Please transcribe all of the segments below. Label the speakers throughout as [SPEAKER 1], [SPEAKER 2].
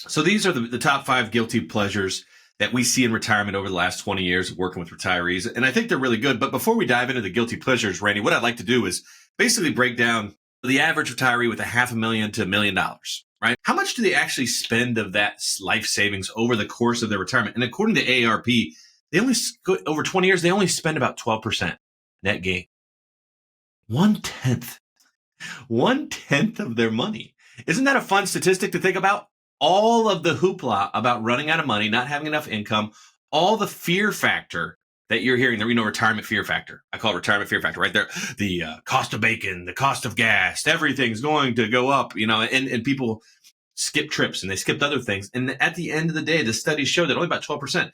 [SPEAKER 1] So these are the top 5 guilty pleasures that we see in retirement over the last 20 years of working with retirees. And I think they're really good. But before we dive into the guilty pleasures, Randy, what I'd like to do is basically break down the average retiree with $500,000 to $1 million, right? How much do they actually spend of that life savings over the course of their retirement? And according to AARP, they only over 20 years, they only spend about 12% net gain. 1/10 of their money. Isn't that a fun statistic to think about? All of the hoopla about running out of money, not having enough income, all the fear factor that you're hearing, retirement fear factor. I call it retirement fear factor right there. The cost of bacon, the cost of gas, everything's going to go up, and people skip trips and they skipped other things. And at the end of the day, the studies show that only about 12%.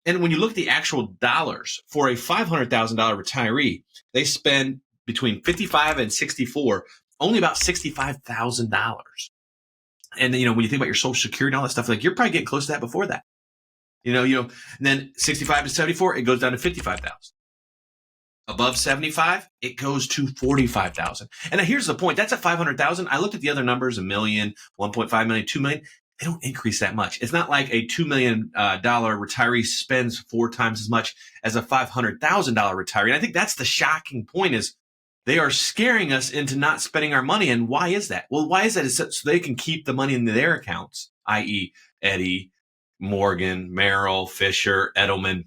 [SPEAKER 1] And when you look at the actual dollars for a $500,000 retiree, they spend between 55 and 64, only about $65,000. And then, when you think about your Social Security and all that stuff, like you're probably getting close to that before that. And then 65 to 74, it goes down to 55,000. Above 75, it goes to 45,000. And now here's the point. That's at 500,000. I looked at the other numbers, $1 million, 1.5 million, 2 million. They don't increase that much. It's not like a $2 million retiree spends 4 times as much as a $500,000 retiree. And I think that's the shocking point is they are scaring us into not spending our money. And why is that? Well, why is that? It's so they can keep the money in their accounts, i.e. Eddie, Morgan, Merrill, Fisher, Edelman,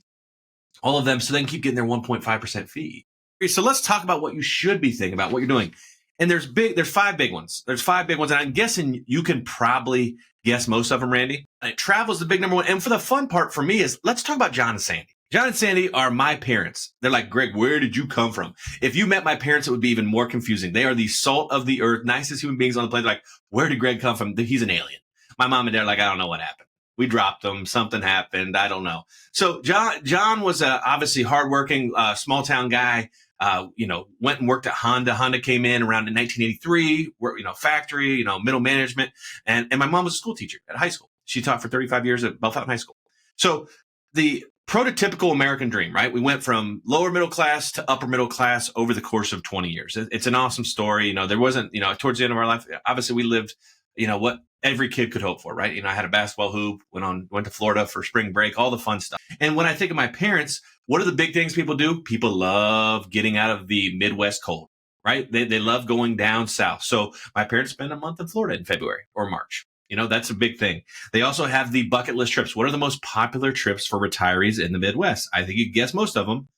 [SPEAKER 1] all of them, so they can keep getting their 1.5% fee. So let's talk about what you should be thinking about, what you're doing. And there's 5 big ones. There's 5 big ones. And I'm guessing you can probably guess most of them, Randy. Travel is the big number one. And for the fun part for me is let's talk about John and Sandy. John and Sandy are my parents. They're like, Greg, where did you come from? If you met my parents, it would be even more confusing. They are the salt of the earth, nicest human beings on the planet. They're like, where did Greg come from? He's an alien. My mom and dad are like, I don't know what happened. We dropped them. Something happened. I don't know. So John was obviously hardworking, small town guy. Went and worked at Honda. Honda came in around in 1983. Worked, factory, middle management. And my mom was a school teacher at high school. She taught for 35 years at Bellefontaine High School. So the prototypical American dream, right? We went from lower middle class to upper middle class over the course of 20 years. It's an awesome story. There wasn't, towards the end of our life, obviously we lived, what every kid could hope for, right? I had a basketball hoop, went to Florida for spring break, all the fun stuff. And when I think of my parents, what are the big things people do? People love getting out of the Midwest cold, right? They love going down south. So my parents spent a month in Florida in February or March. That's a big thing. They also have the bucket list trips. What are the most popular trips for retirees in the Midwest? I think you guess most of them.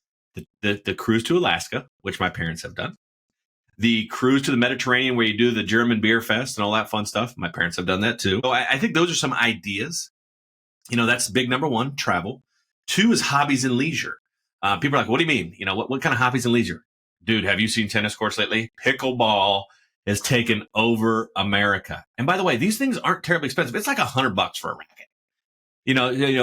[SPEAKER 1] The cruise to Alaska, which my parents have done. The cruise to the Mediterranean where you do the German beer fest and all that fun stuff. My parents have done that too. So I think those are some ideas. That's big number 1, travel. 2 is hobbies and leisure. People are like, what do you mean? What kind of hobbies and leisure? Dude, have you seen tennis courts lately? Pickleball has taken over America. And by the way, these things aren't terribly expensive. It's like $100 for a racket.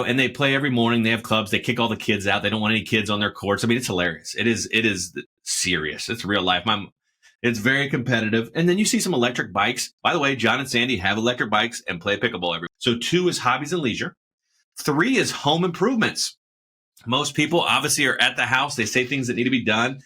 [SPEAKER 1] And they play every morning. They have clubs. They kick all the kids out. They don't want any kids on their courts. I mean, it's hilarious. It is serious. It's real life. It's very competitive. And then you see some electric bikes. By the way, John and Sandy have electric bikes and play pickleball every. So 2 is hobbies and leisure. 3 is home improvements. Most people obviously are at the house. They say things that need to be done.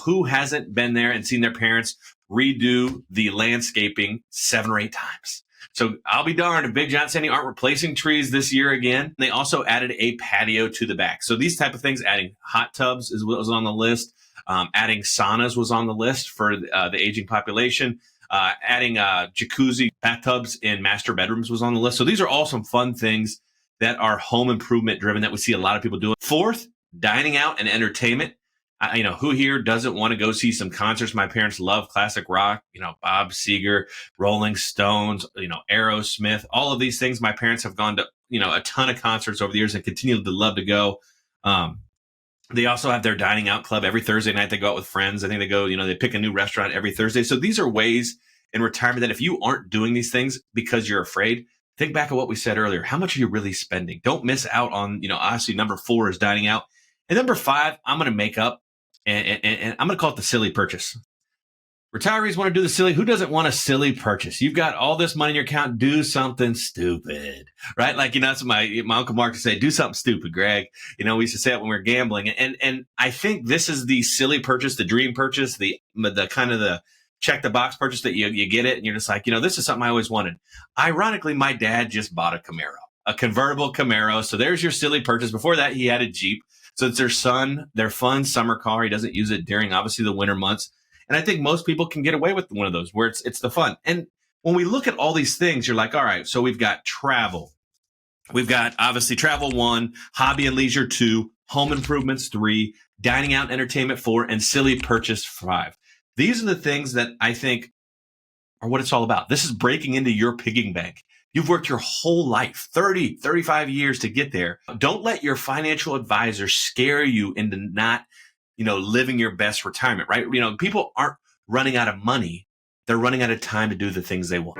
[SPEAKER 1] Who hasn't been there and seen their parents redo the landscaping 7 or 8 times? So I'll be darned if Big John and Sandy aren't replacing trees this year again. They also added a patio to the back. So these type of things, adding hot tubs was on the list. Adding saunas was on the list for the aging population. Adding jacuzzi bathtubs in master bedrooms was on the list. So these are all some fun things that are home improvement driven that we see a lot of people doing. 4th, dining out and entertainment. Who here doesn't want to go see some concerts? My parents love classic rock, Bob Seger, Rolling Stones, Aerosmith, all of these things. My parents have gone to, a ton of concerts over the years and continue to love to go. They also have their dining out club every Thursday night. They go out with friends. I think they go, they pick a new restaurant every Thursday. So these are ways in retirement that if you aren't doing these things because you're afraid, think back of what we said earlier. How much are you really spending? Don't miss out on, obviously number 4 is dining out. And number 5, I'm going to make up and I'm going to call it the silly purchase. Retirees want to do the silly. Who doesn't want a silly purchase? You've got all this money in your account. Do something stupid, right? Like, that's what my Uncle Mark would say, do something stupid, Greg. We used to say it when we were gambling. And I think this is the silly purchase, the dream purchase, the kind of check the box purchase that you get it and you're just like, this is something I always wanted. Ironically, my dad just bought a convertible Camaro. So there's your silly purchase. Before that, he had a Jeep. So it's their fun summer car. He doesn't use it during obviously the winter months. And I think most people can get away with one of those where it's the fun. And when we look at all these things, you're like, all right, so we've got travel. We've got obviously travel 1, hobby and leisure 2, home improvements 3, dining out and entertainment 4, and silly purchase 5. These are the things that I think are what it's all about. This is breaking into your piggy bank. You've worked your whole life, 30, 35 years to get there. Don't let your financial advisor scare you into not, living your best retirement, right? People aren't running out of money. They're running out of time to do the things they want.